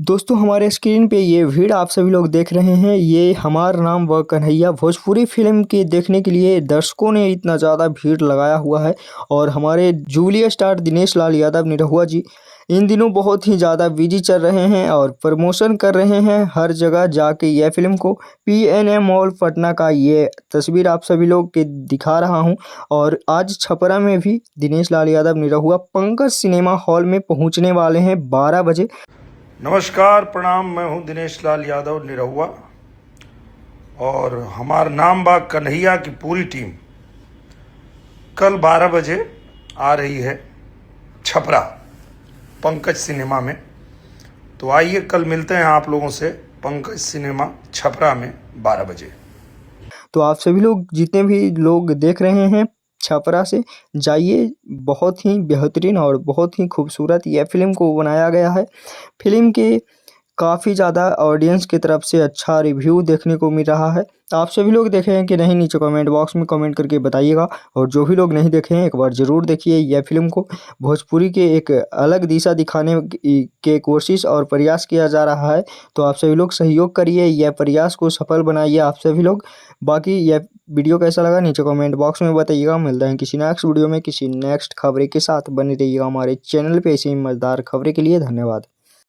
दोस्तों हमारे स्क्रीन पे ये भीड़ आप सभी लोग देख रहे हैं। ये हमारा नाम व कन्हैया भोजपुरी फिल्म के देखने के लिए दर्शकों ने इतना ज़्यादा भीड़ लगाया हुआ है। और हमारे जूलिया स्टार दिनेश लाल यादव निरहुआ जी इन दिनों बहुत ही ज़्यादा बिजी चल रहे हैं और प्रमोशन कर रहे हैं हर जगह जाके। यह फिल्म को PNM मॉल पटना का ये तस्वीर आप सभी लोग के दिखा रहा हूं। और आज छपरा में भी दिनेश लाल यादव निरहुआ पंकज सिनेमा हॉल में पहुंचने वाले हैं 12 बजे। नमस्कार, प्रणाम। मैं हूं दिनेश लाल यादव निरहुआ और हमार नाम बा कन्हैया की पूरी टीम कल 12 बजे आ रही है छपरा पंकज सिनेमा में। तो आइए कल मिलते हैं आप लोगों से पंकज सिनेमा छपरा में 12 बजे। तो आप सभी लोग जितने भी लोग देख रहे हैं छपरा से जाइए। बहुत ही बेहतरीन और बहुत ही खूबसूरत यह फिल्म को बनाया गया है। फिल्म के काफ़ी ज़्यादा ऑडियंस की तरफ से अच्छा रिव्यू देखने को मिल रहा है। आप सभी लोग देखे हैं कि नहीं, नीचे कमेंट बॉक्स में कमेंट करके बताइएगा। और जो भी लोग नहीं देखे हैं एक बार ज़रूर देखिए। यह फिल्म को भोजपुरी के एक अलग दिशा दिखाने के कोशिश और प्रयास किया जा रहा है। तो आप सभी लोग सहयोग करिए, यह प्रयास को सफल बनाइए आप सभी लोग। बाकी यह वीडियो कैसा लगा नीचे कमेंट बॉक्स में बताइएगा। मिलता है किसी नेक्स्ट वीडियो में किसी नेक्स्ट खबरें के साथ। बने रहिएगा हमारे चैनल पे ऐसी मज़ेदार खबरें के लिए। धन्यवाद।